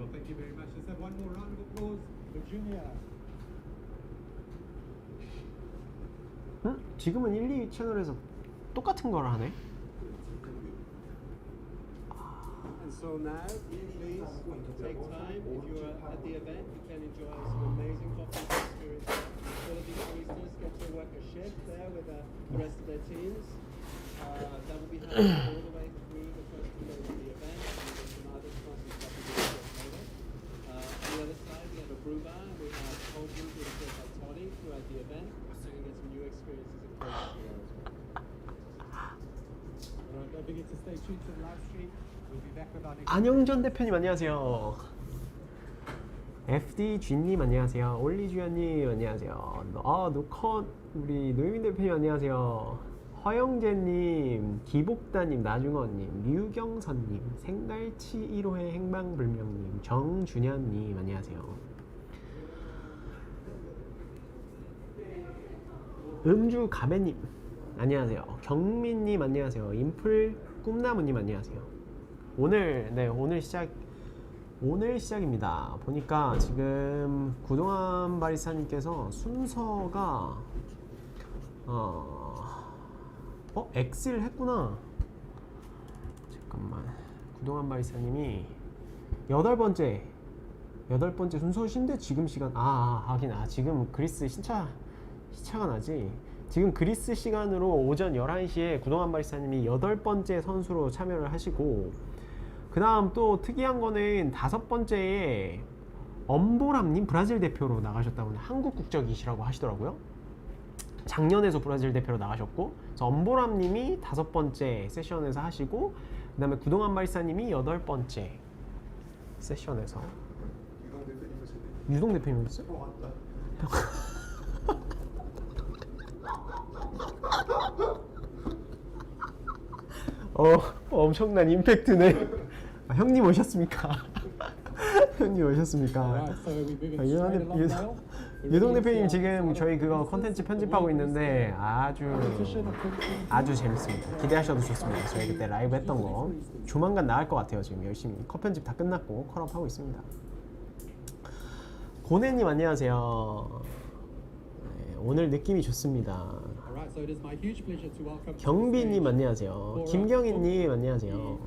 Well, thank you very much. Let's have one more round of applause for Junior. 지금은 1, 2 채널에서 똑같은 걸 하네. And so now, please take time. If you are at the event, you can enjoy some amazing coffee experience. All of these baristas get to work a shift there with the rest of their teams. That will be happening all the way through the first 2 days of the event. And some other sponsors that we will get later. On the other side, we have a brew bar. We have cold brew being served by Toddy throughout the event. So you can get some new experiences in cold brew as well. Alright, don't forget to stay tuned to the live stream. We'll be back with our next. 안영전 대표님 안녕하세요. FDG님 안녕하세요. 올리주연님 안녕하세요. 노컷 우리 노유민 대표님 안녕하세요. 허영재님, 기복다님, 나중원님, 류경선님, 생갈치 1호의 행방불명님, 정준현님 안녕하세요. 음주 가배님 안녕하세요. 경민님 안녕하세요. 인플 꿈나무님 안녕하세요. 오늘 시작입니다. 보니까 지금 구동환 바리스타님께서 순서가 X를 했구나. 잠깐만. 구동환 바리스타님이 8번째 순서신데 지금 시간 하긴 지금 그리스 시차가 나지. 지금 그리스 시간으로 오전 11시에 구동환 바리스타님이 8번째 선수로 참여를 하시고, 그 다음 또 특이한 거는 5번째에 엄보람님 브라질 대표로 나가셨다고, 한국 국적이시라고 하시더라고요. 작년에서 브라질 대표로 나가셨고, 그래서 엄보람님이 5번째 세션에서 하시고, 그 다음에 구동환 바리스타님이 8번째 세션에서. 유동 대표님이었어요? 맞다. 엄청난 임팩트네. 형님 오셨습니까? 형님 오셨습니까? 유동 대표님 지금 저희 그거 컨텐츠 편집하고 있는데 아주 재밌습니다. 기대하셔도 좋습니다. 저희 그때 라이브 했던 거 조만간 나올 것 같아요. 지금 열심히 컷 편집 다 끝났고 컷업하고 있습니다. 고네님 안녕하세요. 네, 오늘 느낌이 좋습니다. 경비님 안녕하세요. 김경희님 안녕하세요.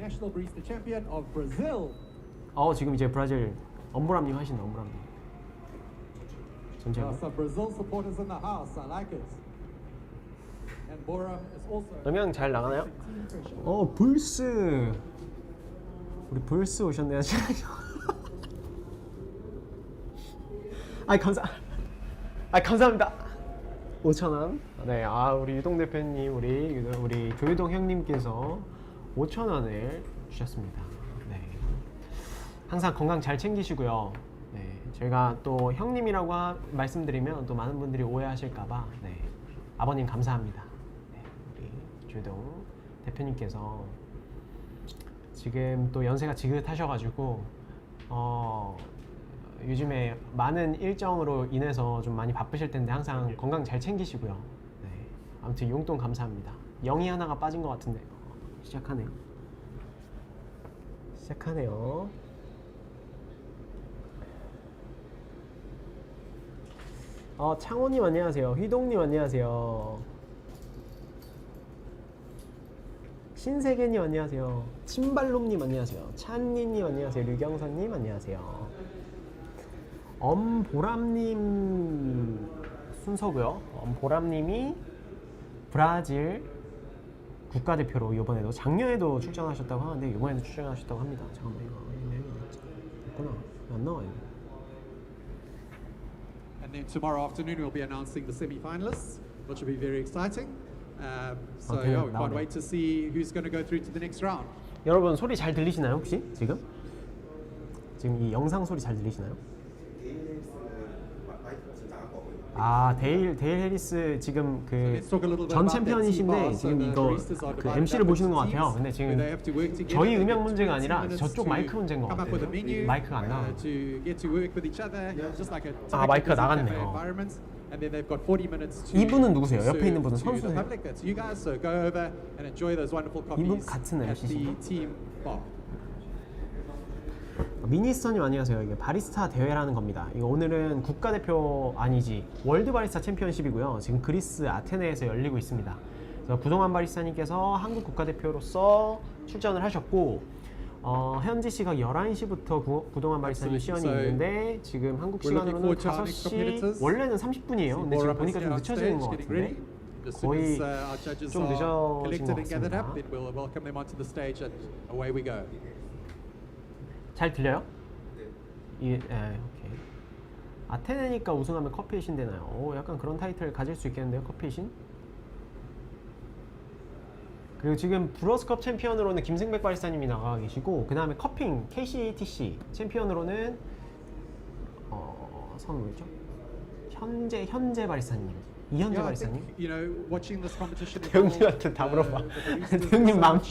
지금 이제 브라질 엄보람님 하신다. 엄보람님. 음향 잘 나가나요? 불스. 우리 불스 오셨네요. 감사합니다. 5,000원. 네, 우리 유동 대표님, 우리 조유동 형님께서 5,000원을 주셨습니다. 네. 항상 건강 잘 챙기시고요. 네, 저희가 또 형님이라고 말씀드리면 또 많은 분들이 오해하실까봐, 네, 아버님 감사합니다. 네, 우리 조유동 대표님께서 지금 또 연세가 지긋하셔가지고 요즘에 많은 일정으로 인해서 좀 많이 바쁘실 텐데 항상 건강 잘 챙기시고요. 네, 아무튼 용돈 감사합니다. 0이 하나가 빠진 것 같은데 시작하네요. 창호님 안녕하세요. 휘동님 안녕하세요. 신세계님 안녕하세요. 침발놈님 안녕하세요. 찬니님 안녕하세요. 류경선님 안녕하세요. 엄보람님 순서고요. 엄보람님이 브라질 국가대표로 이번에도, 작년에도 출전하셨다고 하는데 이번에도 출전하셨다고 합니다. 잠깐만, 이거 있구나. 안 나와요. And then tomorrow afternoon we'll be announcing the semi-finalists, which will be very exciting. So we can't wait to see who's going to go through to the next round. 여러분 소리 잘 들리시나요 혹시 지금? 이 영상 소리 잘 들리시나요? 데일 해리스 지금 그 전 챔피언이신데 지금 이거 그 MC를 보시는 것 같아요. 근데 지금 저희 음향 문제가 아니라 저쪽 마이크 문제인 것 같아요. 마이크가 안 나와요. 마이크가 나갔네요. 이분은 누구세요? 옆에 있는 분은 선수세요? 이분 같은 MC신가? 미니스터님 안녕하세요. 이게 바리스타 대회라는 겁니다. 이거 오늘은 국가대표 아니지 월드 바리스타 챔피언십이고요. 지금 그리스 아테네에서 열리고 있습니다. 그래서 구동환 바리스타님께서 한국 국가대표로서 출전을 하셨고 현지 시각 11시부터 구동환 바리스타님 시연이 있는데 지금 한국 시간으로는 5시 원래는 30분이에요. 근데 지금 보니까 좀 늦춰지는 것 같은데 거의 좀 늦어진 것 같습니다. 잘 들려요? 네. 오케이. 아테네니까 우승하면 커피의 신 되나요? 오, 약간 그런 타이틀 가질 수 있겠는데요, 커피의 신? 그리고 지금 브로스컵 챔피언으로는 김승백 바리스타님이 나가 계시고, 그 다음에 커핑 KCTC 챔피언으로는 성이 뭐였죠? 현재 바리스타님. 이현재 바리스타님? 대웅님한테 다 물어봐. 대웅님 맞는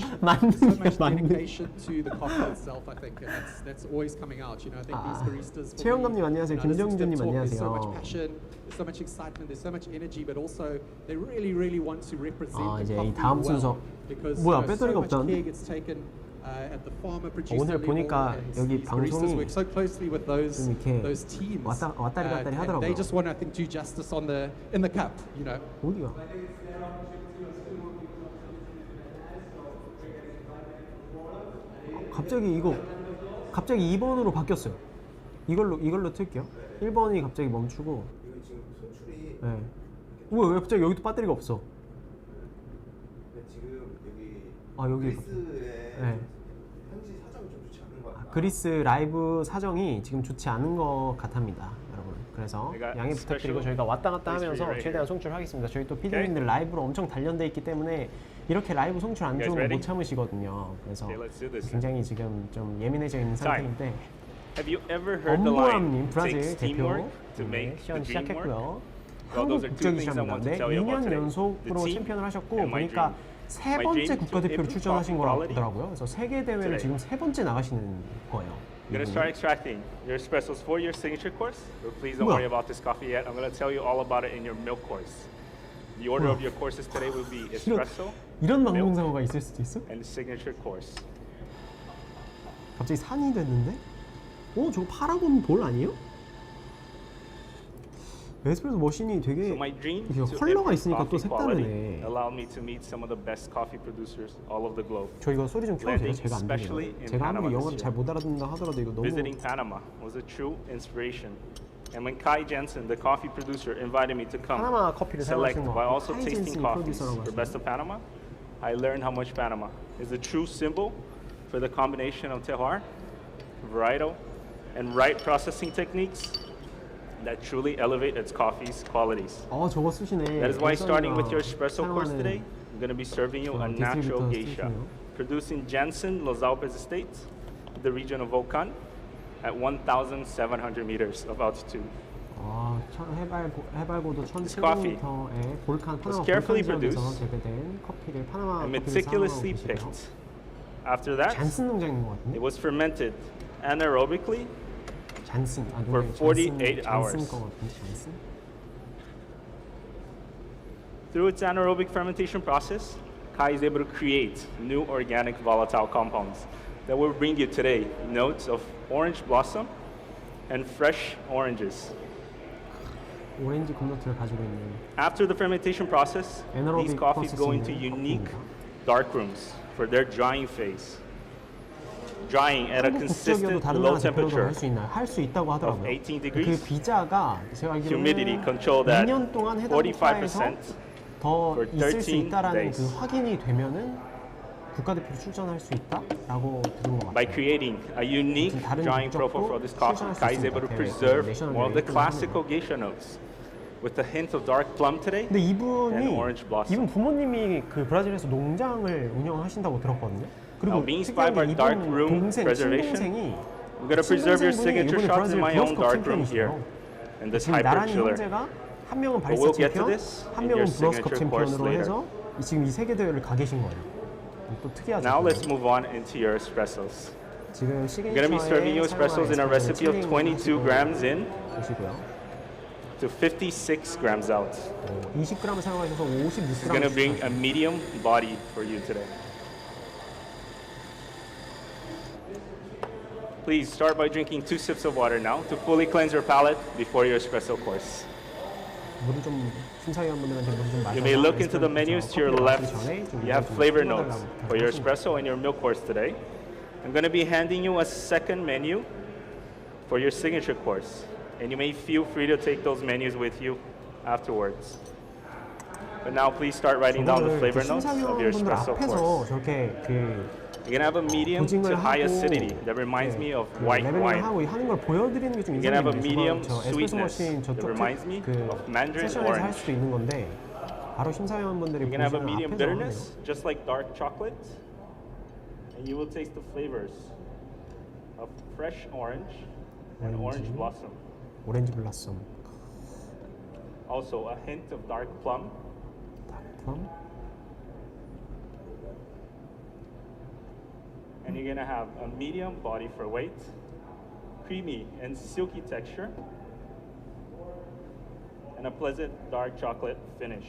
최영감님 안녕하세요. 김정준님 안녕하세요. 이제 이 다음 순서 뭐야 배터리가 없다는데? 오늘 보니까 여기 방송이 좀 이렇게 왔다리 갔다리 하더라고요. 어디가? 갑자기 2번으로 바뀌었어요. 이걸로 틀게요. 1번이 갑자기 멈추고. 이거 지금 송출이 네. 왜 갑자기 여기도 배터리가 없어? 지금 여기 그리스의 네. 현지 사정이 좀 좋지 않은 것 같아요. 그리스 라이브 사정이 지금 좋지 않은 것 같답니다, 여러분. 그래서 양해 부탁드리고 저희가 왔다 갔다 하면서 최대한 송출하겠습니다. 저희 또 PD님들 라이브로 엄청 단련돼 있기 때문에 이렇게 라이브 송출 안 좋으면 못 참으시거든요. 그래서 굉장히 지금 좀 예민해져 있는 상태인데. 엄보람님 브라질 대표 시연 시작했고요. 한국 국적이 시작입니다. 네, 2년 연속으로 챔피언을 하셨고 보니까 세 번째 국가대표로 출전하신 거라고요. 그래서 세계 대회를 지금 세 번째 나가시는 거예요. I'm gonna start extracting your espressos for your signature course. But please don't worry about this coffee yet. I'm gonna tell you all about it in your milk course. The order of your courses today will be espresso, 이런 망명상어가 있을 수도 있어? and signature course. 갑자기 산이 됐는데? 저거 파라곤 볼 아니에요? 에스프레소 머신이 되게 So my dream to 컬러가 improve 있으니까 또 coffee quality 색다르네. allowed me to meet some of the best coffee producers all over the globe. 저 이거 소리 좀 켜도 돼요? 제가 안 Especially 들려요. in 제가 아무리 Panama 영어를 this 잘 year. 못 알아듣는다 하더라도 이거 너무 Visiting Panama was a true inspiration. And when Kai Jensen, the coffee producer, invited me to come 파나마 커피를 select 사용하신 거 while also 카이 tasting 젠슨이 coffees 프로듀서라고 for 하시네요. Best of Panama, I learned how much Panama is a true symbol for the combination of terroir, varietal, and right processing techniques that truly elevate its coffee's qualities. 저거 쓰시네. That is why starting with your espresso course 사용하는 today, I'm going to be serving you a natural geisha, producing Jansen Los Alpes Estate, the region of Volcan, at 1,700 meters of altitude. 해발고도 coffee 1,700m의 볼칸 파나마 carefully 볼칸 지역에서 produced 재배된 커피를 파나마 and 커피를 사용하고 meticulously 계시고요. picked. After that, 잔슨 농장인 것 it 같은데? was fermented anaerobically 잔슨 for 48 hours. 잔슨 거 같은데 잔슨? Through its anaerobic fermentation process, Kai is able to create new organic volatile compounds that will bring you today notes of orange blossom and fresh oranges. 오렌지 콘노트를 가지고 있는 After the fermentation process, these anaerobic coffees go into processing unique 커피입니다. dark rooms for their drying phase. Drying at a 한국 consistent 국적이어도 다른 low 나라 대표로도 temperature 할 수 있나요? 할 수 있다고 하더라고요. 18 그 degrees, 비자가 제가 humidity 알기로는 controlled at 2년 동안 해당 국가에서 45% 더 for 있을 수 13 있다라는 days. 그 확인이 되면은 국가대표로 출전할 수 있다라고 들은 것 By 같아요. creating a unique 다른 drying 국적도 profile for this coffee, 출전할 수 Kai is able to 있습니다. preserve 내셔널 more of the 레이팅을 classical 하네요. geisha notes with a hint of dark plum today 근데 and 이분이 orange blossom. 이분 부모님이 그 브라질에서 농장을 운영하신다고 들었거든요. 그리고 Now, being inspired by 특이하게 dark 이분 room 동생, preservation, 친동생이 I'm going to preserve your signature 이번에 shots in 브라질 my own 브로스컵 dark room here 챔피언이시죠. in this 지금 hyper 나란히 chiller. 형제가 한 명은 But 바리스타 we'll get to 챔피언, this 한 in 명은 your 브로스컵 signature course 챔피언으로 later. 해서 지금 이 세계 대회를 가 계신 거예요. 또 특이하죠. Now let's move on into your espressos. 지금 I'm going to be serving you espressos in a recipe of 22 grams in 보시고요. to 56 grams out. 20g을 사용하셔서 It's going to 56g. bring a medium body for you today. Please start by drinking 2 sips of water now to fully cleanse your palate before your espresso course. 물을 좀 심사위원분들한테 물을 좀 마셔서 You may look into the menus to your 커피를 left. 마시기 전에 좀 You have 좀 flavor 풀어달라고 notes for your espresso and your milk course today. I'm going to be handing you a second menu for your signature course, and you may feel free to take those menus with you afterwards. But now please start writing down the flavor notes of your 심사위원분들 espresso 앞에서 course. 저렇게 그 You're gonna have a medium to 보증을 high 하고 acidity that reminds me of white 레벨링을 wine. 하고 하는 걸 보여드리는 게 좀 You're gonna have a 인상적이에요. medium 저 에스프레소 sweetness 머신 that 저쪽 reminds me 그 of mandarin 세션에서 할 orange. 수도 있는 건데 바로 심사위원분들이 You're gonna have a 보시는 medium 앞에서 bitterness, 하네요. just like dark chocolate, and you will taste the flavors of fresh orange and orange blossom. 오렌지 블라썸, Also, a hint of dark plum, 덤, and you're gonna have a medium body for weight, creamy and silky texture, and a pleasant dark chocolate finish.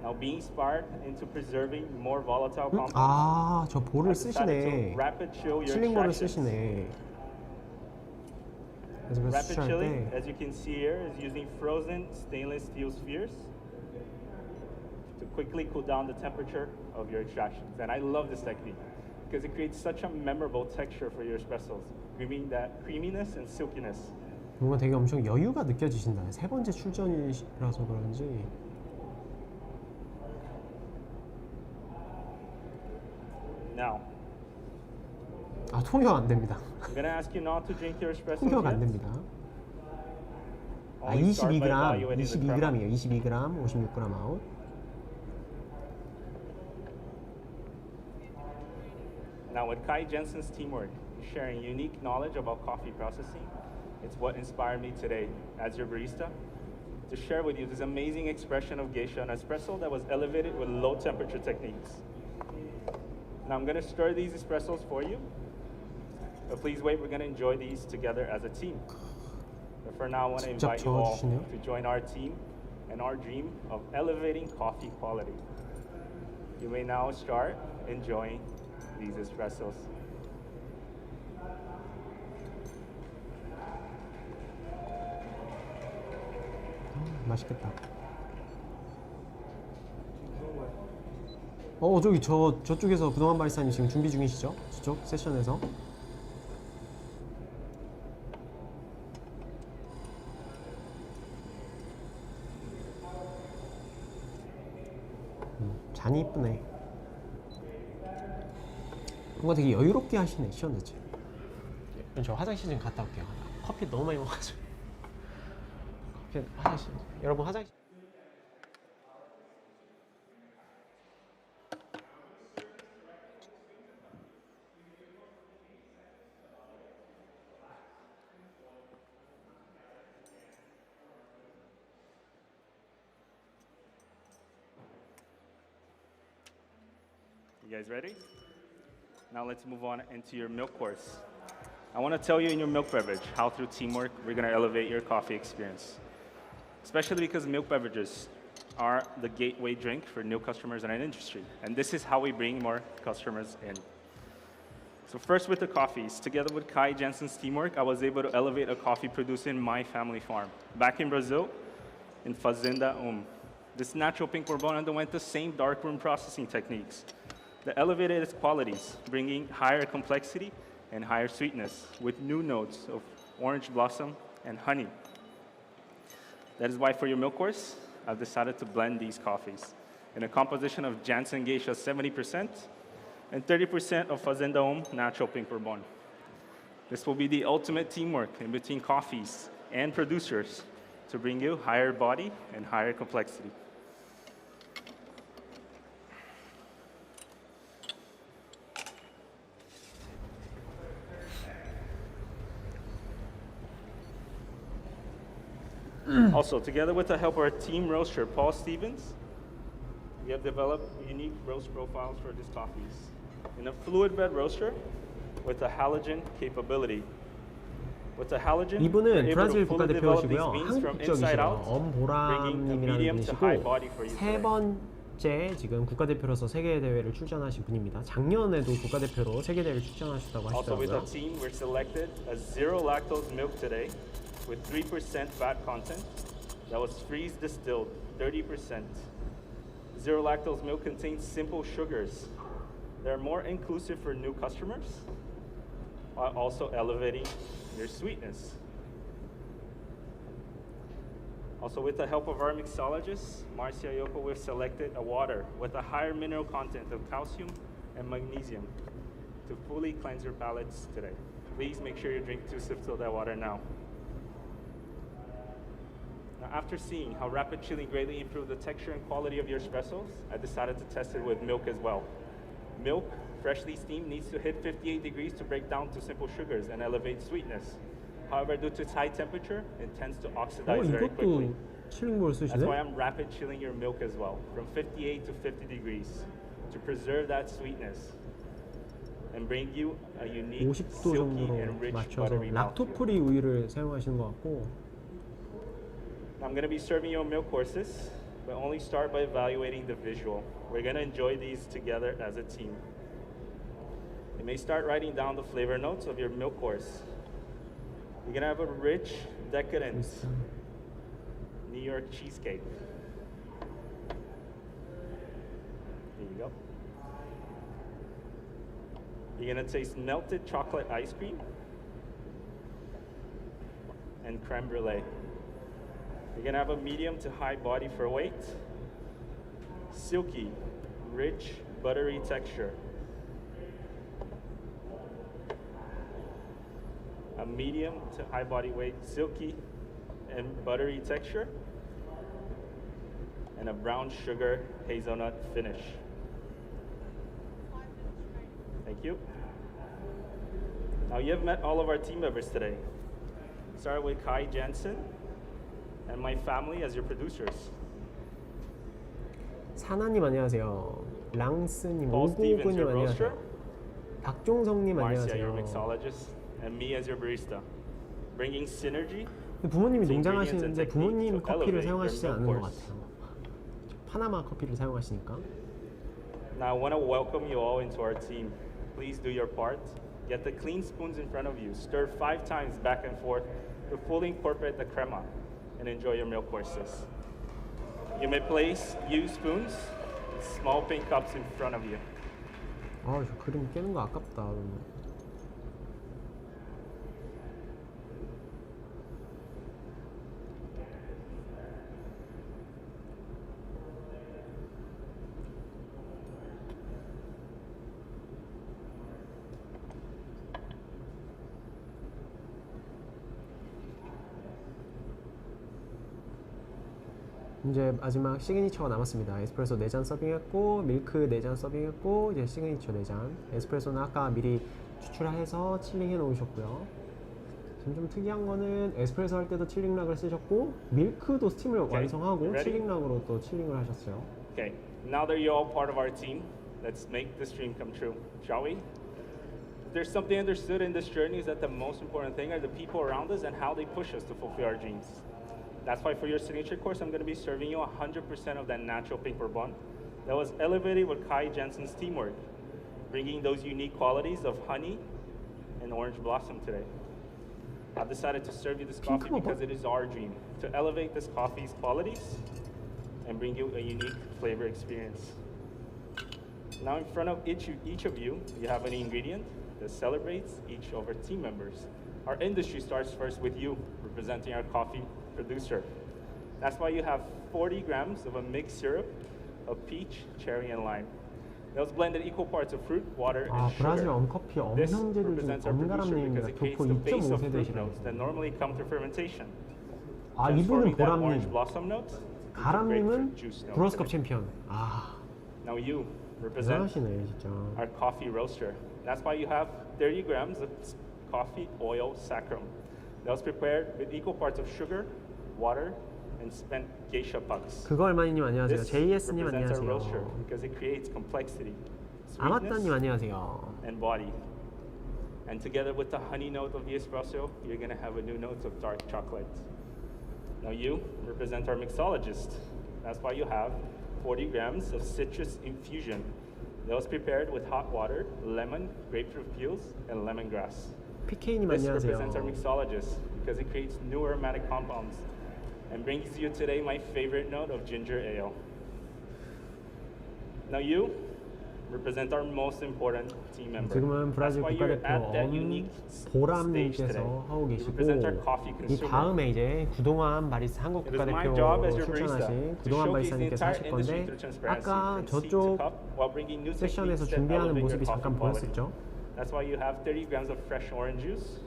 Now, being inspired into preserving more volatile compounds, 아, 저 볼을 I've decided 쓰시네. to rapid chill your 칠링볼을 extractions. 쓰시네. 그래서 Rapid 수출할 chilling, 때 as you can see here, is using frozen stainless steel spheres to quickly cool down the temperature of your extractions. And I love this technique because it creates such a memorable texture for your espressos, giving that creaminess and silkiness. 뭔가 되게 엄청 여유가 느껴지신다. 세 번째 출전이라서 그런지. Now, 아, 통역 안 됩니다. I'm going to ask you not to drink your espresso 통역 안 yet. 됩니다. 아, Always start by 22g, evaluating the crema. 22g이에요. 22g, 56g 아웃. Now, with Kai Jensen's teamwork, sharing unique knowledge about coffee processing, it's what inspired me today as your barista to share with you this amazing expression of geisha and espresso that was elevated with low temperature techniques. Now, I'm going to stir these espressos for you, but please wait, we're going to enjoy these together as a team. But for now, I want to 직접 invite you all 저어주시네요. to join our team and our dream of elevating coffee quality. You may now start enjoying these espressos. 맛있겠다. 저기 저쪽에서 그동안 바리스타님 지금 준비 중이시죠? 저쪽 세션에서. 잔이 이쁘네. 뭔가 되게 여유롭게 하시네. 시원하지. 저 화장실 좀 갔다 올게요. 커피 너무 많이 먹어가지고. 커피 화장실. 여러분 화장실. You guys ready? Now let's move on into your milk course. I want to tell you in your milk beverage how through teamwork we're going to elevate your coffee experience. Especially because milk beverages are the gateway drink for new customers in our industry. And this is how we bring more customers in. So first with the coffees, together with Kai Jensen's teamwork, I was able to elevate a coffee produced in my family farm. Back in Brazil, in Fazenda. This natural pink bourbon underwent the same darkroom processing techniques that elevated its qualities, bringing higher complexity and higher sweetness with new notes of orange blossom and honey. That is why for your milk course, I've decided to blend these coffees in a composition of Janssen Geisha 70% and 30% of Fazenda natural pink bourbon. This will be the ultimate teamwork in between coffees and producers to bring you higher body and higher complexity. Also, together with the help of our team roaster, Paul Stevens, we have developed unique roast profiles for these coffees in a fluid bed roaster with a halogen capability. With the halogen, 이분은 we're able 브라질 to fully develop these 국가대표시고요. beans from 한국 inside 쪽이시고요. out, bringing a 엄보람님이라는 medium to high 분이시고 body for you 세 today. 번 번째 지금 국가대표로서 세계대회를 출전하신 분입니다. 작년에도 국가대표로 세계대회를 출전하셨다고 Also with 하시더라고요. our team, we're selected a zero lactose milk today with 3% fat content that was freeze distilled, 30%. Zero lactose milk contains simple sugars. They're more inclusive for new customers while also elevating their sweetness. Also, with the help of our mixologists, Marcia Yoko, we've selected a water with a higher mineral content of calcium and magnesium to fully cleanse your palates today. Please make sure you drink 2 sips of that water now. Now, after seeing how rapid chilling greatly improved the texture and quality of your espressos, I decided to test it with milk as well. Milk, freshly steamed, needs to hit 58 degrees to break down to simple sugars and elevate sweetness. However, due to its high temperature, it tends to oxidize very quickly. 이것도 칠링볼 That's 쓰시네? why I'm rapid chilling your milk as well, from 58 to 50 degrees, to preserve that sweetness and bring you a unique, 50도 silky, 정도로 and rich 맞춰서 buttery mouthfeel. 락토프리 우유를 사용하시는 것 같고 I'm going to be serving you milk courses, but only start by evaluating the visual. We're going to enjoy these together as a team. You may start writing down the flavor notes of your milk course. You're going to have a rich, decadent New York cheesecake. Here you go. You're going to taste melted chocolate ice cream and creme brulee. You're going to have a medium to high body for weight, silky, rich, buttery texture. A medium to high body weight, silky and buttery texture, and a brown sugar hazelnut finish. Thank you. Now you have met all of our team members today. Started with Kai Jensen and my family as your producers. 사나님 안녕하세요. 랑스님, Paul Stevens, 오고근님 your roaster. 안녕하세요. 박종성님 Marcia, your 안녕하세요. mixologist, and me as your barista. Bringing synergy. 부모님이 Ingredients 농장하시는데 and 부모님 techniques to 커피를 elevate 사용하시지 your 않는 milk 것 course. 같아요. 파나마 커피를 사용하시니까. Now I want to welcome you all into our team. Please do your part. Get the clean spoons in front of you. Stir 5 times back and forth to fully incorporate the crema and enjoy your milk courses. You may place used spoons, small pink cups in front of you. 아, 저 그림 깨는 거 아깝다. 이제 마지막 시그니처가 남았습니다. 에스프레소 4잔 서빙했고 밀크 4잔 서빙했고 이제 시그니처 4잔. 에스프레소는 아까 미리 추출해서 칠링해 놓으셨고요. 지금 좀 특이한 거는 에스프레소 할 때도 칠링락을 쓰셨고 밀크도 스팀을 완성하고 ready? 칠링락으로 또 칠링을 하셨어요. Okay, now that you're all part of our team, let's make this dream come true, shall we? If there's something understood in this journey is that the most important thing are the people around us and how they push us to fulfill our dreams. That's why for your signature course, I'm going to be serving you 100% of that natural pink bourbon that was elevated with Kai Jensen's teamwork, bringing those unique qualities of honey and orange blossom today. I've decided to serve you this coffee because it is our dream to elevate this coffee's qualities and bring you a unique flavor experience. Now in front of each of you, you have an ingredient that celebrates each of our team members. Our industry starts first with you, representing our coffee producer. That's why you have 40 grams of a mixed syrup of peach, cherry, and lime. That was blended equal parts of fruit, water, 아, and 브라질 sugar. 엄커피 This 엄형제들 중 represents our producer because 엄가람님입니다. it creates 교포 the base of fruit 2.5세대시라고. notes that normally come through fermentation. 아, 이분은 Transforming that orange 보람님. blossom note into 가람님은 grapefruit juice note 브로스컵 today. 챔피언. 아, Now you represent 대단하시네 진짜. our coffee roaster. That's why you have 30 grams of coffee oil saccharum. That was prepared with equal parts of sugar, water, and spent geisha pucks. 그거 얼마님 안녕하세요. This JS님 represents our roaster 안녕하세요. because it creates complexity, 아마따님 sweetness, 안녕하세요. and body. And together with the honey note of the espresso, you're gonna have a new note of dark chocolate. Now you represent our mixologist. That's why you have 40 grams of citrus infusion that was prepared with hot water, lemon, grapefruit peels, and lemongrass. PK님 This represents our 안녕하세요. mixologist because it creates new aromatic compounds and brings you today my favorite note of ginger ale. Now you represent our most important team member. 지금은 That's 브라질 why you're at that 국가대표 unique stage today. 보람님께서 하고 You 계시고 represent our coffee 이 consumer. 다음에 이제 구동환 바리스타 한국 It is my 국가대표 job as your barista 출전하신 to 구동환 showcase the 바리스타님께서 entire 하실 industry 건데 through transparency 아까 from seed to 저쪽 cup while bringing new 세션에서 techniques that 준비하는 elevate 모습이 your 잠깐 coffee quality. 보였었죠. That's why you have 30 grams of fresh orange juice.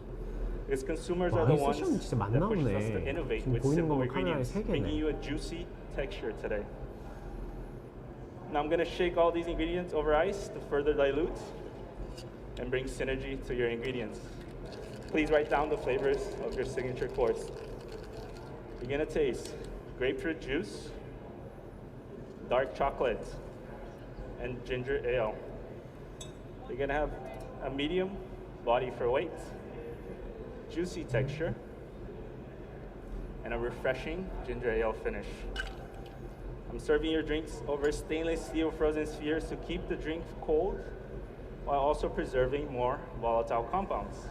Because consumers 와, are the 이 ones 세션 진짜 that push us 많나보네. to innovate 지금 with 보이는 simple 거면 카메라에 ingredients, 3개네. bringing you a juicy texture today. Now I'm going to shake all these ingredients over ice to further dilute and bring synergy to your ingredients. Please write down the flavors of your signature course. You're going to taste grapefruit juice, dark chocolate, and ginger ale. You're going to have a medium body for weight, juicy texture, and a refreshing ginger ale finish. I'm serving your drinks over stainless steel frozen spheres to keep the drink cold while also preserving more volatile compounds.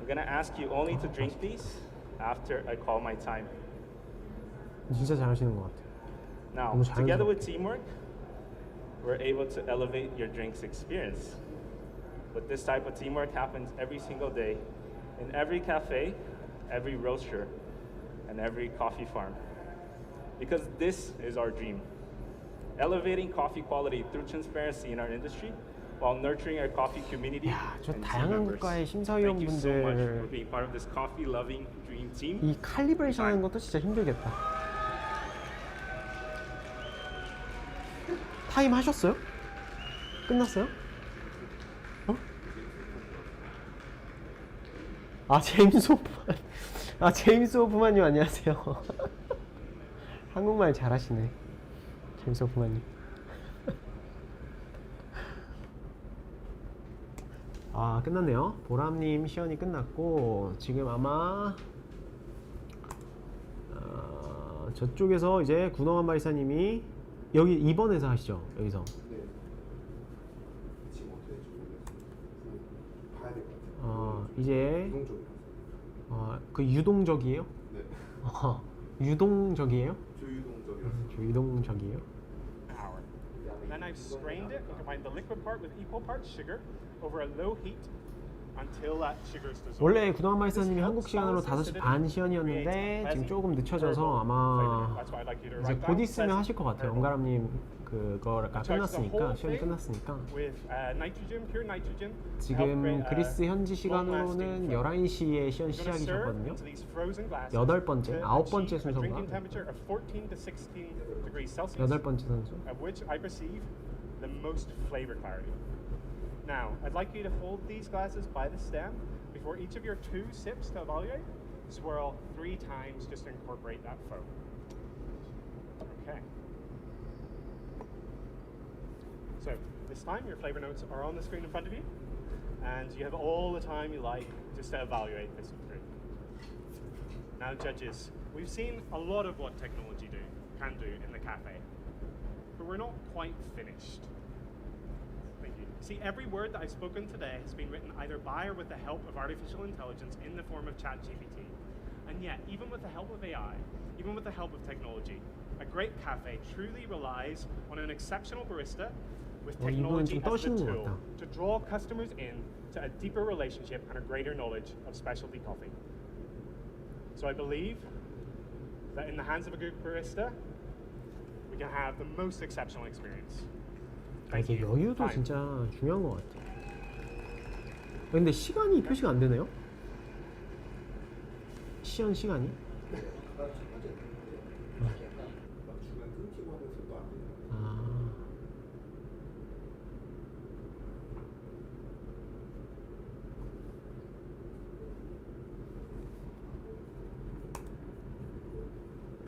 I'm gonna ask you only to drink these after I call my time. 진짜 잘하시는 것 같아요. Now, 너무 together 자연스럽게. with teamwork, we're able to elevate your drink's experience. But this type of teamwork happens every single day in every cafe, every roaster, and every coffee farm. Because this is our dream. Elevating coffee quality through transparency in our industry while nurturing our coffee community 야, 저 and team 다양한 members. 국가의 Thank you so much for 심사위원분들 being part of this coffee-loving dream team. 이 칼리브레이션 하는 것도 진짜 힘들겠다. 타임 하셨어요? 끝났어요? 어? 아 제임스 오프만 아 제임스 오프만님 안녕하세요. 한국말 잘하시네 제임스 오프만님. 아 끝났네요. 보람님 시연이 끝났고 지금 아마 저쪽에서 이제 구동환 바리스타님이 여기 2번에서 하시죠. 여기서 네. 지금 어떻게 될지 모르겠어요. 봐야 될 것 같아요. 이제 유동적이라서. 그 유동적이에요? 네. 유동적이에요? 조유동적이라서. 유동적이에요? Then I've strained it and combined the liquid part with equal parts sugar over a low heat until that sugar is dissolved. 원래 구동환 바리스타님이 한국 시간으로 5시 반 시연이었는데 지금 조금 늦춰져서 아마 이제 곧 있으면 하실 것 같아요. 원가람님 그거가 끝났으니까 시연이 끝났으니까 지금 그리스 현지 시간으로는 11시에 시연 시작이셨거든요. 8번째, 9번째 순서인가? 8번째 선수. Of which I perceive the most flavor clarity. Now, I'd like you to hold these glasses by the stem before each of your 2 sips to evaluate. Swirl 3 times just to incorporate that foam. Okay. So, this time your flavor notes are on the screen in front of you, and you have all the time you like just to evaluate this drink. Now, judges, we've seen a lot of what technology can do in the cafe, but we're not quite finished. Thank you. See, every word that I've spoken today has been written either by or with the help of artificial intelligence in the form of ChatGPT. And yet, even with the help of AI, even with the help of technology, a great cafe truly relies on an exceptional barista with technology as the tool to draw customers in to a deeper relationship and a greater knowledge of specialty coffee. So I believe that in the hands of a good barista, we can have the most exceptional experience. 이게 여유도 진짜 중요한 것 같아. 근데 시간이 표시가 안 되네요? 시연 시간이? 중간 끊기고 하면서 또 안 되는. 아.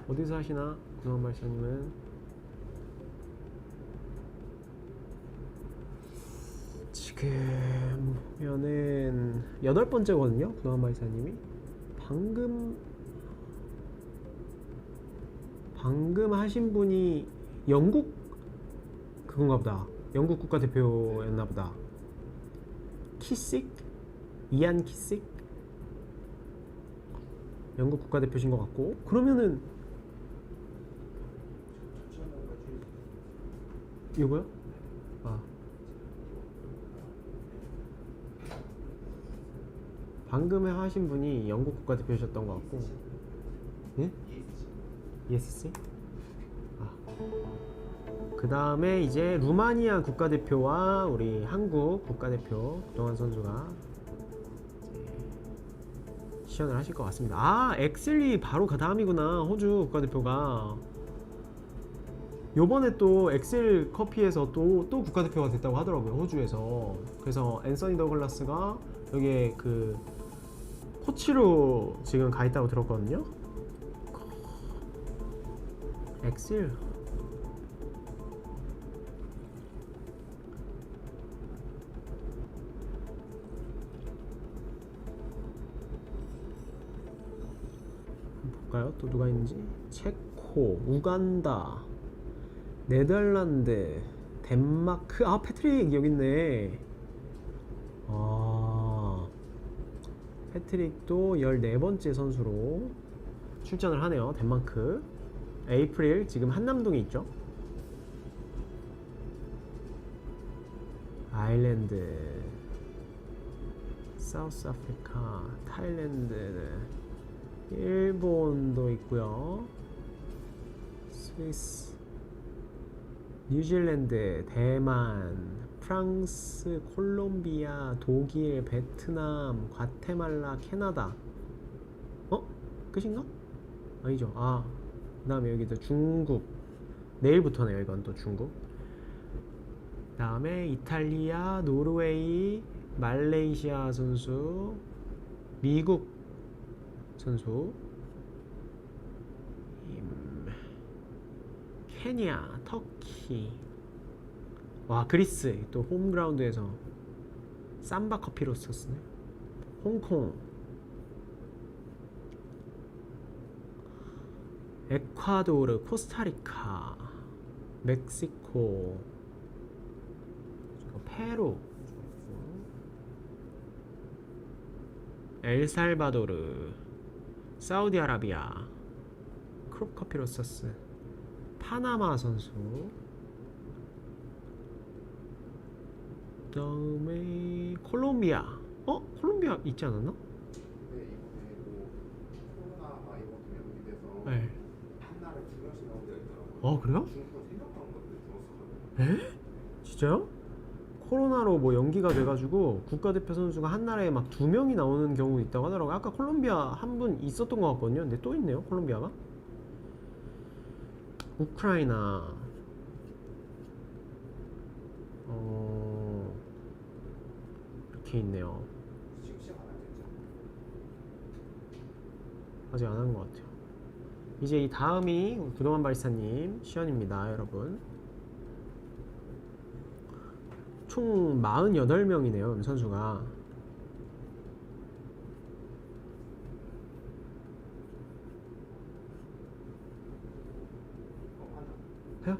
어디서 하시나? 구동환 발사님은 지금 보면은 8번째거든요. 구동환 발사님이 방금 하신 분이 영국 그건가 보다. 영국 국가대표였나 보다. 키식? 이안 키식? 영국 국가대표신 것 같고. 그러면은 이거요? 아. 방금 하신 분이 영국 국가대표셨던 것 같고. 예? ESC? 아. 그 다음에 이제 루마니아 국가대표와 우리 한국 국가대표 도동환 선수가 시연을 하실 것 같습니다. 아, 엑셀리 바로 그 다음이구나. 호주 국가대표가 요번에 또 엑셀 커피에서 또 국가대표가 됐다고 하더라고요. 호주에서. 그래서 앤서니 더글라스가 여기에 그 코치로 지금 가 있다고 들었거든요. 엑셀 볼까요? 또 누가 있는지. 체코, 우간다, 네덜란드, 덴마크. 아, 패트릭 여기 있네. 아, 패트릭도 14번째 선수로 출전을 하네요. 덴마크. 에이프릴 지금 한남동에 있죠. 아일랜드, 사우스 아프리카, 타일랜드, 일본도 있고요. 스위스, 뉴질랜드, 대만, 프랑스, 콜롬비아, 독일, 베트남, 과테말라, 캐나다. 끝인가? 아니죠. 아, 그 다음에 여기도 중국. 내일부터네요. 이건 또 중국. 그 다음에 이탈리아, 노르웨이, 말레이시아 선수, 미국 선수, 케냐, 터키. 와, 그리스 또 홈그라운드에서 삼바 커피로 썼네. 홍콩, 에콰도르, 코스타리카, 멕시코, 페루, 엘살바도르, 사우디아라비아, 크롭 커피로 썼어. 파나마 선수. 그다음에 콜롬비아. 콜롬비아 있지 않았나? 네, 이번에 뭐 코로나가 이번 연기 돼서 네. 한 날에 2명씩 나온 데가 있더라고요. 그래요? 중국은 3명 나온 건데 들었었거든요. 에? 진짜요? 코로나로 뭐 연기가 돼가지고 국가대표 선수가 한 날에 막 2명이 나오는 경우도 있다고 하더라고요. 아까 콜롬비아 한 분 있었던 것 같거든요. 근데 또 있네요, 콜롬비아가. 우크라이나, 이렇게 있네요. 지금 시작 안 하겠죠? 아직 안 한 것 같아요. 이제 이 다음이 구동환 바리스타님 시연입니다, 여러분. 총 48명이네요, 선수가. 해요?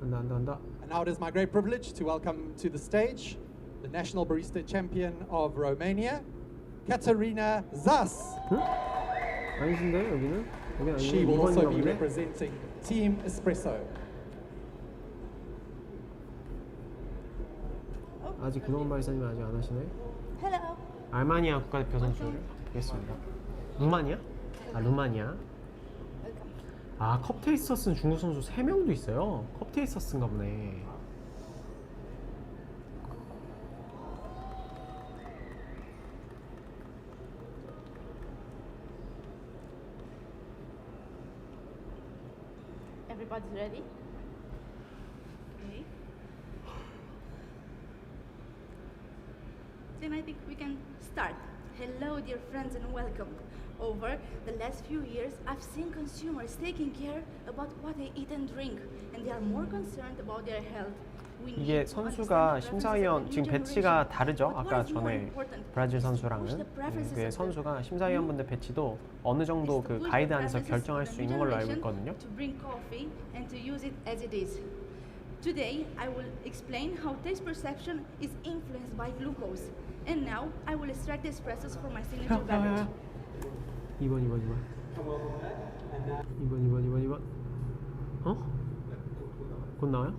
한다. And now it is my great privilege to welcome to the stage the National Barista Champion of Romania, Katerina Zas. 응? 아니신데 여기는? 여기 아니고 She will also be 2번인가 보네? representing Team Espresso. 아직 구동환 바리스타님 아직 안 하시네. Hello. 알마니아 국가대표 선수를 뵙겠습니다. 루마니아? 아, 루마니아. 아, 컵테이스터스는 중국 선수 3명도 있어요. 컵테이스터스인가 보네. Everybody's ready? Okay. Then I think we can start. Hello, dear friends, and welcome. Over the last few years, I've seen consumers taking care about what they eat and drink, and they are more concerned about their health. 이게 선수가 심사위원 지금 배치가 다르죠. 아까 전에 브라질 선수랑은 그 선수가 심사위원분들 배치도 어느 정도 그 가이드 안에서 결정할 수 있는 걸로 알고 있거든요. Today, I will explain how taste perception is influenced by glucose. And now, I will extract the espressos for my signature beverage. 2번. 어? 곧 나와요?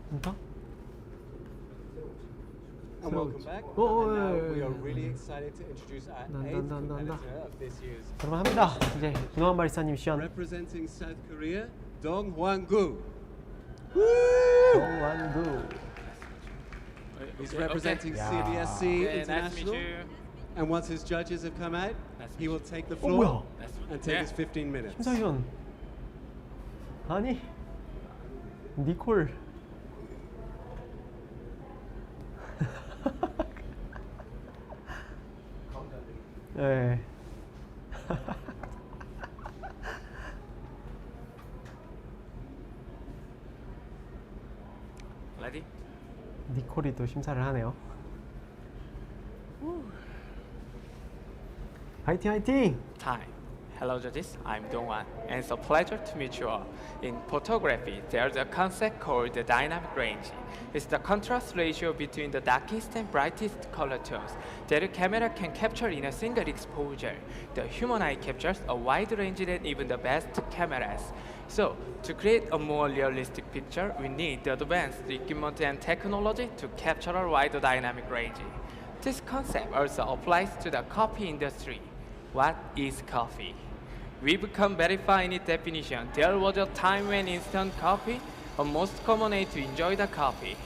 진짜? And welcome back. Oh, And now yeah. we are really excited to introduce our eighth competitor of this year's. 그럼 합니다. 이제 김동환 바리스타님 시연. Representing South Korea, Dong Hwan-gu. 정완두. He's representing Yeah. CBSC Nice to meet International. you. And once his judges have come out, he will take the 뭐야? floor and take Yeah. his 15 minutes. 심사위원. 아니 니콜. 네. Ready? 니콜이 또 심사를 하네요. 화이팅! Time. Hello judges, I'm Dongwan, and it's a pleasure to meet you all. In photography, there's a concept called the dynamic range. It's the contrast ratio between the darkest and brightest color tones that a camera can capture in a single exposure. The human eye captures a wide range than even the best cameras. So, to create a more realistic picture, we need the advanced equipment and technology to capture a wide dynamic range. This concept also applies to the coffee industry. What is coffee? We've come very far in its definition. There was a time when instant coffee, a most common way to enjoy the coffee.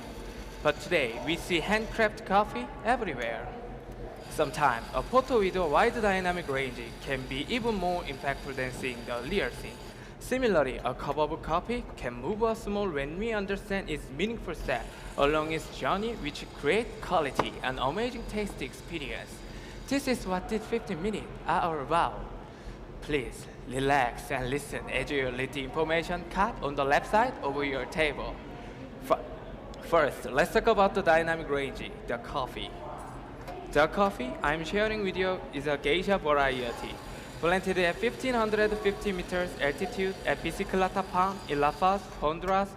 But today, we see handcrafted coffee everywhere. Sometimes, a photo with a wide dynamic range can be even more impactful than seeing the real thing. Similarly, a cup of coffee can move us small when we understand its meaningful step along its journey, which create quality and amazing taste experience. This is what these 15 minutes are all about. Please relax and listen as you read the information card on the left side of your table. First, let's talk about the dynamic range, the coffee. The coffee I'm sharing with you is a geisha variety, planted at 1550 meters altitude at Bicicleta Palm in La Paz, Honduras,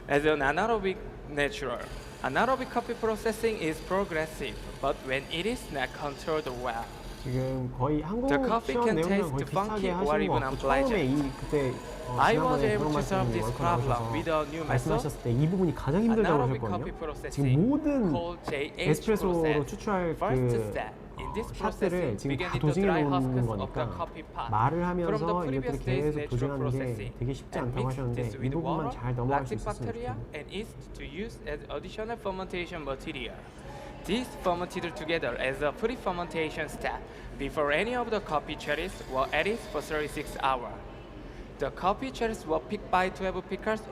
as an anaerobic natural. Anaerobic coffee processing is progressive, but when it is not controlled well, 지금 거의 한국 The coffee 시험 can 내용이랑 taste 거의 funky 비슷하게 or 하시는 even 것 같고 unpleasant. 처음에 그때 I was 지난번에 able 그런 to solve this 말씀을 problem 월컵 with a new method. 말씀하셨을 때 이 부분이 가장 힘들다고 Anaerobic 하셨거든요. coffee 지금 processing 모든 called JH 에스프레소로 process. 추출할 First 그 step in this 샷들을 processing 지금 began 다 in the 도징해 dry 놓는 husks of the 거니까 coffee pod. 말을 From 하면서 the previous 이것들을 day's 계속 natural 도징하는 게 processing 되게 쉽지 and 않다고 mix 하셨는데 this 이 with 부분만 water, 잘 넘어갈 수 lactic 있었으면 bacteria, 좋겠네요. and yeast to use as additional fermentation material. These fermented together as a pre-fermentation step before any of the coffee cherries were added for 36 hours. The coffee cherries were picked by 12 pickers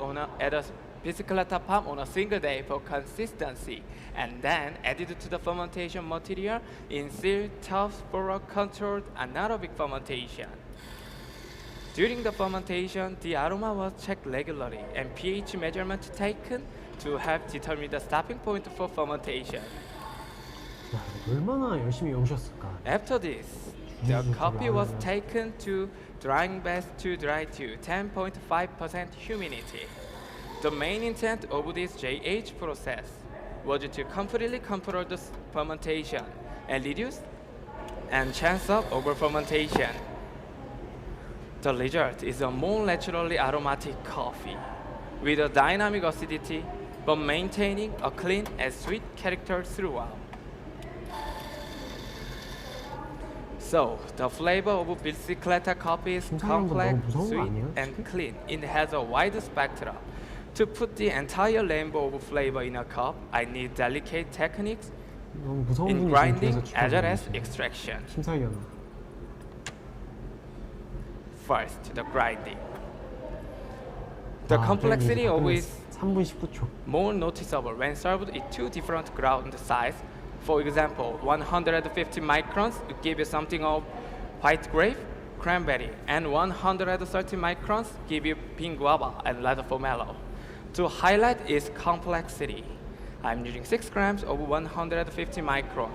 at a Bicicleta Palm on a single day for consistency, and then added to the fermentation material in sealed tubs for a controlled anaerobic fermentation. During the fermentation, the aroma was checked regularly and pH measurement taken to help determine the stopping point for fermentation. 야, 얼마나 열심히 오셨을까. After this, the coffee was taken to drying bath to dry to 10.5% humidity. The main intent of this JH process was to completely control the fermentation and reduce and chance of over-fermentation. The result is a more naturally aromatic coffee with a dynamic acidity but maintaining a clean and sweet character throughout. So, the flavor of Bicicleta coffee is complex, sweet, and clean. It has a wide spectrum. To put the entire rainbow of flavor in a cup, I need delicate techniques 너무 무서운 in 분이 grinding 지금 as well as 뒤에서 extraction. 심사위원. First, the grinding. The complexity always 3분 19초. more noticeable when served in two different ground size. For example, 150 microns would give you something of white grape, cranberry, and 130 microns give you pink guava and red pomelo. To highlight its complexity, I'm using 6 grams of 150 micron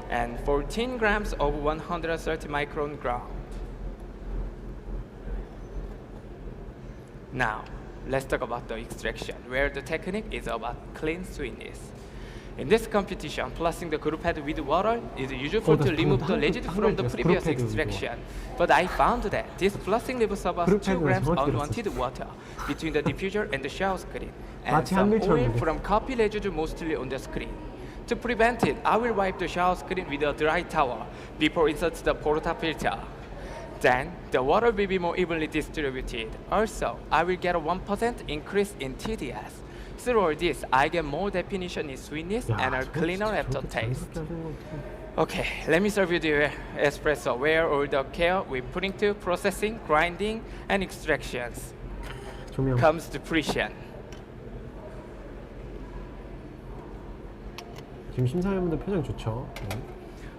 and 14 grams of 130 micron ground. Now, let's talk about the extraction, where the technique is about clean sweetness. In this competition, flushing the group head with water is useful to remove the residue from the previous extraction. But I found that this flushing leaves about 2 grams unwanted water between the diffuser and the shower screen, and some oil from coffee residue mostly on the screen. To prevent it, I will wipe the shower screen with a dry towel before insert the portafilter. Then, the water will be more evenly distributed. Also, I will get a 1% increase in TDS. Through all this, I get more definition in sweetness and a cleaner aftertaste. Okay, let me serve you the espresso, where all the care we put into processing, grinding, and extractions comes to fruition. 지금 심사위원분들 표정 좋죠.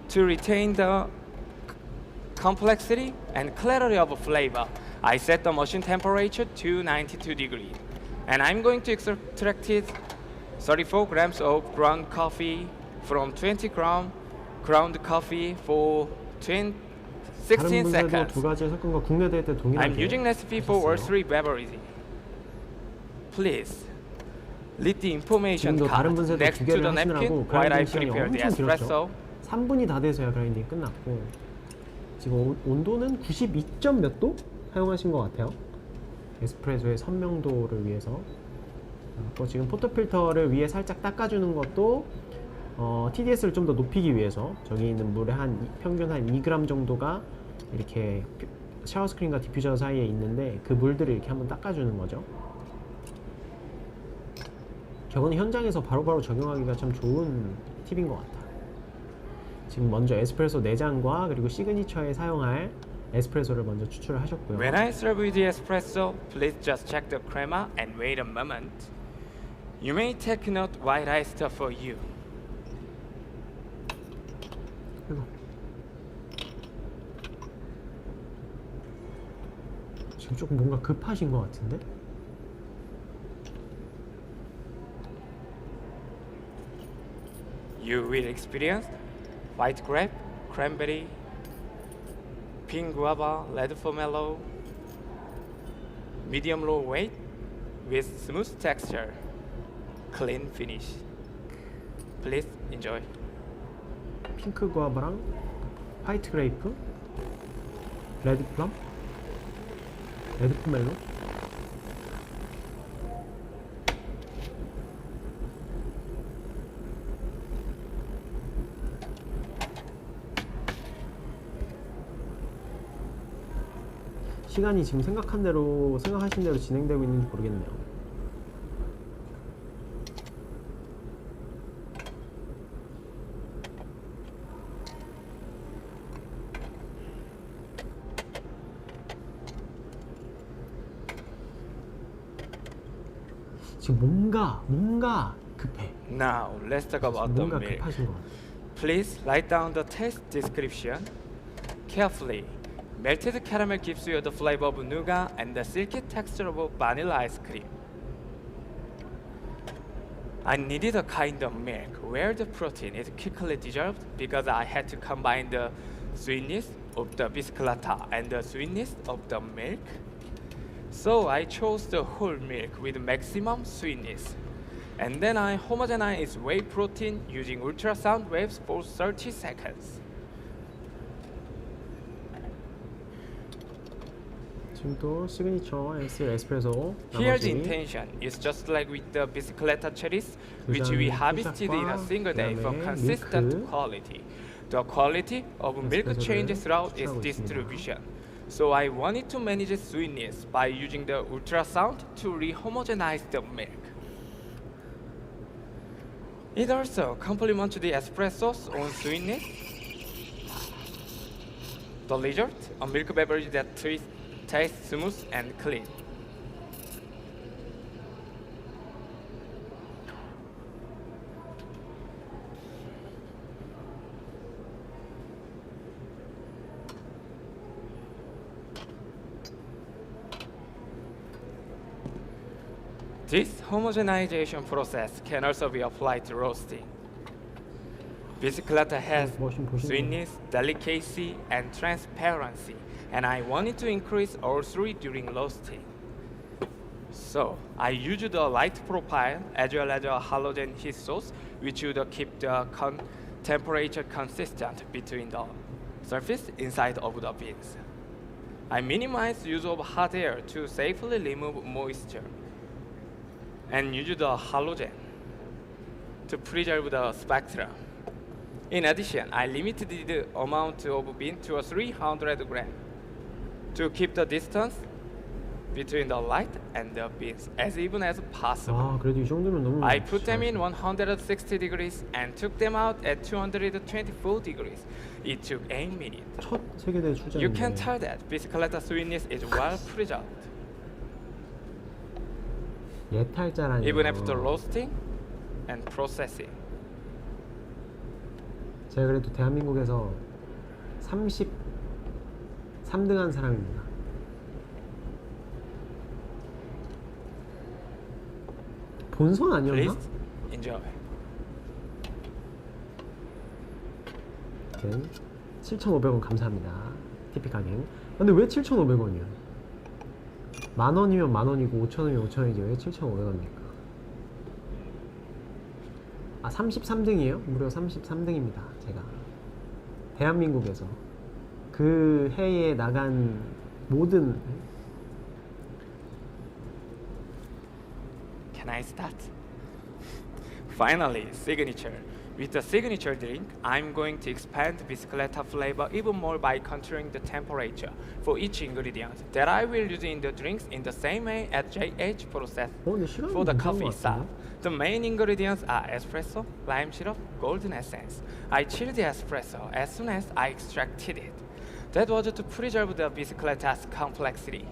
To retain the complexity and clarity of flavor, I set the machine temperature to 92 degrees. And I'm going to extract 34 grams of ground coffee from 20 gram ground coffee for 16 seconds. 두 가지 섞은 거 국내 대회 때 동일하게 I'm using recipe for all three beverages. Please read the information card next to the napkin while I prepare the espresso. 3분이 다 돼서야 그라인딩이 끝났고 지금 온도는 92점 몇 도 사용하신 것 같아요. 에스프레소의 선명도를 위해서. 또 지금 포토필터를 위에 살짝 닦아주는 것도 TDS를 좀 더 높이기 위해서 저기 있는 물에 평균 한 2g 정도가 이렇게 샤워 스크린과 디퓨저 사이에 있는데 그 물들을 이렇게 한번 닦아주는 거죠. 저거는 현장에서 바로바로 적용하기가 참 좋은 팁인 것 같아요. 지금 먼저 에스프레소 내장과 그리고 시그니처에 사용할 에스프레소를 먼저 추출을 하셨고요. When I serve with the espresso, please just check the crema and wait a moment. You may take note what I stir for you. 그리고 지금 조금 뭔가 급하신 것 같은데? You will experience white grape, cranberry, pink guava, red pomelo, medium low weight with smooth texture, clean finish. Please enjoy. 핑크 구아바랑 화이트 그레이프, 레드 플럼, 레드 포멜로. 시간이 지금 생각하신 대로 진행되고 있는지 모르겠네요. 지금 뭔가 급해. Now let's talk about the 뭔가 milk. 급하신 것 같아요. Please write down the taste description carefully. Melted caramel gives you the flavor of nougat and the silky texture of vanilla ice cream. I needed a kind of milk where the protein is quickly dissolved because I had to combine the sweetness of the biscotti and the sweetness of the milk. So I chose the whole milk with maximum sweetness. And then I homogenize its whey protein using ultrasound waves for 30 seconds. 지금 또 시그니처 에스프레소 Here the intention is just like with the bicicletta cherries, which we harvested in a single day for consistent quality. The quality of milk changes throughout its distribution. So I wanted to manage sweetness by using the ultrasound to rehomogenize the milk. It also complements the espresso's own sweetness. The result, a milk beverage that tastes smooth and clean. This homogenization process can also be applied to roasting. Bicicleta has sweetness, delicacy, and transparency, and I wanted to increase all three during roasting. So I used a light profile as well as a halogen heat source, which would keep the temperature consistent between the surface inside of the beans. I minimized use of hot air to safely remove moisture, and used the halogen to preserve the spectrum. In addition, I limited the amount of bean to 300 grams to keep the distance between the light and the beans as even as possible. 아, 그래도 이 정도면 너무 I put them in 160 degrees and took them out at 224 degrees. It took 8 minutes. 첫 세계대회 출전인데. You can tell that bicicleta sweetness is well preserved. 예탈자라니. Even after roasting and processing. 제가 그래도 대한민국에서 33등한 사람입니다. 본선 아니었나? Please enjoy. 오케이. 7,500원 감사합니다. TP 가격. 근데 왜 7,500원이야? 만원이면 만원이고 5,000원이면 5,000원이지 왜 7,500원입니까? 아 33등이에요? 무려 33등입니다. 제가 대한민국에서 그 해에 나간 모든 Can I start? Finally, signature. With the signature drink, I'm going to expand bicicleta flavor even more by controlling the temperature for each ingredient that I will use in the drinks in the same way as JH process 근데 시간이 for the 괜찮은 coffee 것 itself. 같은데? The main ingredients are espresso, lime syrup, golden essence. I chilled the espresso as soon as I extracted it. That was to preserve the bicicleta's complexity.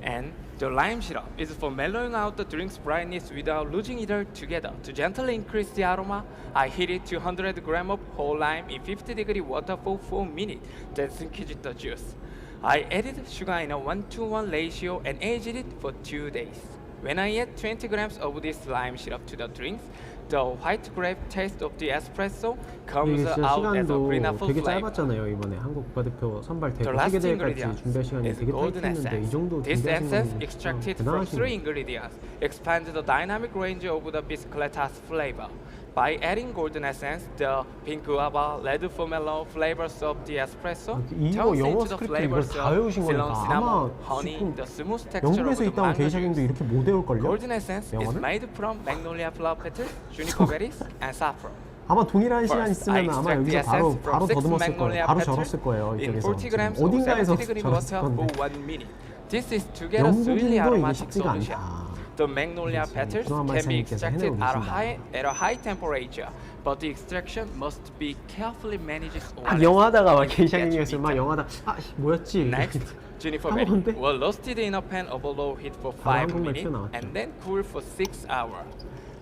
And the lime syrup is for mellowing out the drink's brightness without losing it all together. To gently increase the aroma, I heated 200 grams of whole lime in 50-degree water for 4 minutes. That increased the juice. I added sugar in a 1-to-1 ratio and aged it for 2 days. When I add 20 grams of this lime syrup to the drinks, the white grape taste of the espresso comes 이게 진짜 out as a 시간도 green apple 되게 flavor. 짧았잖아요. 이번에 한국 국가대표 선발 The 대회 last 세계대회까지 ingredient 준비할 시간이 is 되게 golden 타이트했는데 이 essence. 정도 This 준비하신 essence 건 extracted 진짜 from 3 대단하시네요. ingredients expands the dynamic range of the bicicleta's flavor. By adding golden essence, the pink guava, red pomelo flavors of the espresso 이거 turns 영어 into the 스크립트 이걸 flavors 다 of 외우신 Ceylon 거니까 cinnamon, 아마 honey, 지금 the smooth texture of 영국에서 the 있다 온 mango 게이샤경도 juice. 이렇게 못 외울걸요? Golden essence is 영어를? made from magnolia flower petals, juniper berries, and saffron. 아마 동일한 시간 First, I 있으면 아마 extract the 여기서 바로 essence from 6 더듬었을 거예요. magnolia 바로 petals 절었을 거예요. in 이쪽에서 40 grams 지금 of 어딘가에서 70-degree 절었을 water 건데 for 1 minute. This is to get a sweetly 영국인도 이게 aromatic 쉽지가 solution. 않다. The magnolia petals 드라마 can be 이사님께서 extracted 해내고 at a high temperature, but the extraction must be carefully managed. 아 영화다가 막 게이샤경이었어요. 막 영화다. 아 뭐였지? Next, juniper berry 한국인데? were roasted in a pan over low heat for 바로 5 한국말 minutes 튀어나왔죠. and then cooled for 6 hours.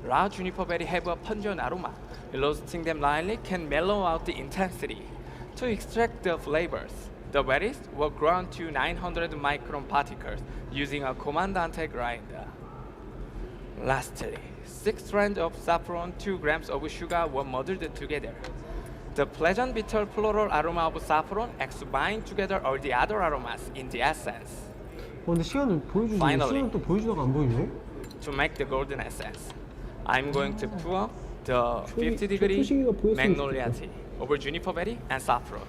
Raw juniper berry have a pungent aroma. Roasting them lightly can mellow out the intensity. To extract the flavors, the berries were ground to 900 micron particles using a Comandante grinder. Lastly, 6 strands of saffron, 2 grams of sugar were muddled together. The pleasant bitter floral aroma of saffron combined together all the other aromas in the essence. 근데 시간을 보여주지. Finally. 시간 또 보여주다가 안 보이네. To make the golden essence, I'm going to pour the 초기- 50-degree 초시기가 보였으면 magnolia 좋겠다. tea over juniper berry and saffron.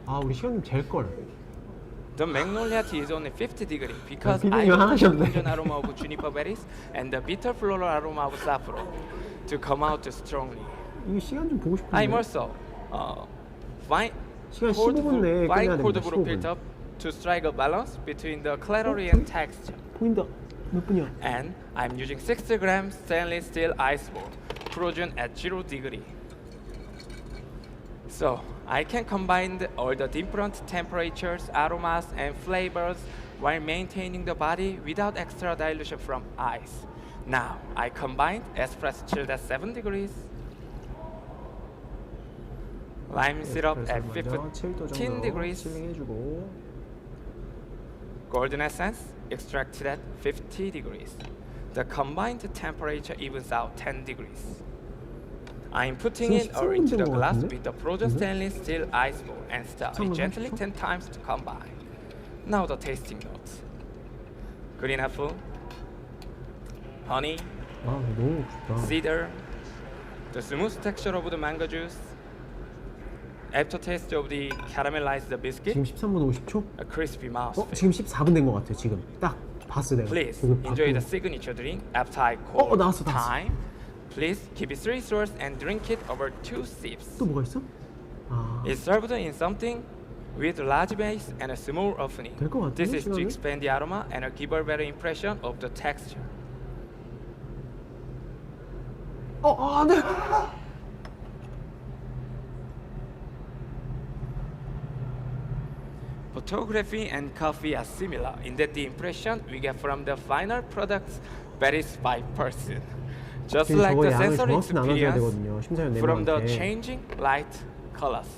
아 우리 시간 좀 잴 걸. The magnolia tea is only 50 degrees because 비빔이 I use the 하나셨네. pungent aroma of juniper berries and the bitter floral aroma of saffron to come out strongly. 이거 시간 좀 보고 싶은데. I'm also fine 시간 cold 15분 내에 brew, fine 끝내야 cold 됩니다. brew 15분. filter to strike a balance between the clarity and texture. 보인다. 몇 분이야? And I'm using 60 grams stainless steel ice bowl, frozen at 0 degree. So I can combine all the different temperatures, aromas, and flavors while maintaining the body without extra dilution from ice. Now I combined espresso chilled at 7 degrees, lime syrup at 15 degrees, 칠링해주고. golden essence extracted at 50 degrees. the combined temperature evens out 10 degrees. I'm putting it 지금 into the 13분 glass 같은데? with the frozen stainless steel ice bowl and stir it 13분 gently 30초? 10 times to combine. Now the tasting notes. Green apple, honey, 아 너무 좋다. cedar, the smooth texture of the mango juice, aftertaste of the caramelized biscuit, 지금 13분 50초? a crispy mouthfeel. 지금 14분 된 것 같아요. 지금 딱 봤어 내가. Please 이거 enjoy the 봤고. signature drink after I call 나왔어. time. Please keep it 3 swirls and drink it over 2 sips. 또 뭐가 있어? 아 It's served in something with large base and a small opening. 될 것 같아요, This is to 시간이? expand the aroma and give a better impression of the texture. 네. Photography and coffee are similar in that the impression we get from the final products varies by person. Just 지금 like 저거 the 양을 sensory 정확히 나눠줘야 experience 되거든요. 심사위원 from the 4명한테. changing light colors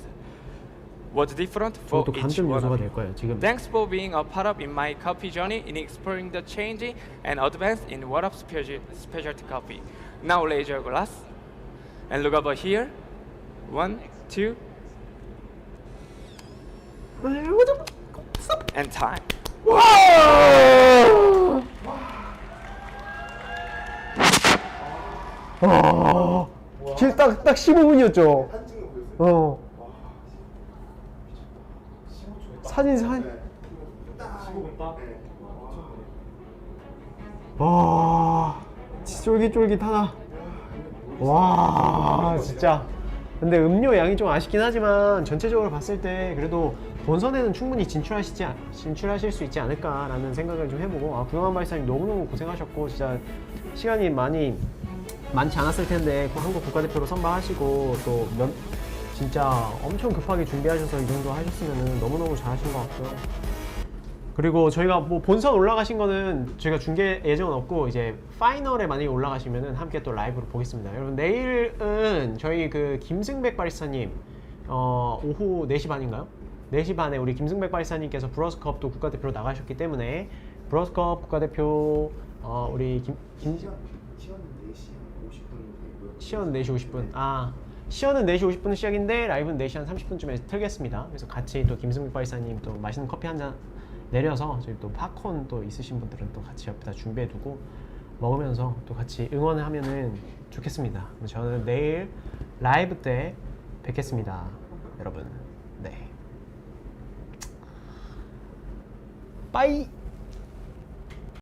was different for 그것도 each 관점 one 요소가 of 될 you. 거예요. 지금 Thanks for being a part of in my coffee journey in exploring the changing and advance in world of specialty coffee. Now raise your glass and look over here. 1, 2, and time. 지금 딱 15분이었죠. 한 찍는 거였어요. 사진 네. 딱 15분 딱. 네. 와 진짜 쫄깃쫄깃하다. 와 진짜. 근데 음료 양이 좀 아쉽긴 하지만 전체적으로 봤을 때 그래도 본선에는 충분히 진출하실 수 있지 않을까라는 생각을 좀 해보고 구영환 바리스타님 너무너무 고생하셨고 진짜 시간이 많지 않았을 텐데 한국 국가대표로 선발하시고 또 진짜 엄청 급하게 준비하셔서 이 정도 하셨으면 너무너무 잘하신 것 같고요. 그리고 저희가 뭐 본선 올라가신 거는 저희가 중계 예정은 없고 이제 파이널에 만약에 올라가시면은 함께 또 라이브로 보겠습니다. 여러분 내일은 저희 그 김승백 바리스타님 오후 4시 반인가요? 4시 반에 우리 김승백 바리스타님께서 브러스컵도 국가대표로 나가셨기 때문에 브러스컵 국가대표 우리 시연 4시 50분 시연은 4시 50분 시작인데 라이브는 4시 한 30분쯤에 틀겠습니다. 그래서 같이 또 김승백 바리스타님 또 맛있는 커피 한 잔 내려서 저희 또 팝콘 또 있으신 분들은 또 같이 옆에다 준비해두고 먹으면서 또 같이 응원을 하면은 좋겠습니다. 저는 내일 라이브 때 뵙겠습니다, 여러분. 네. 빠이.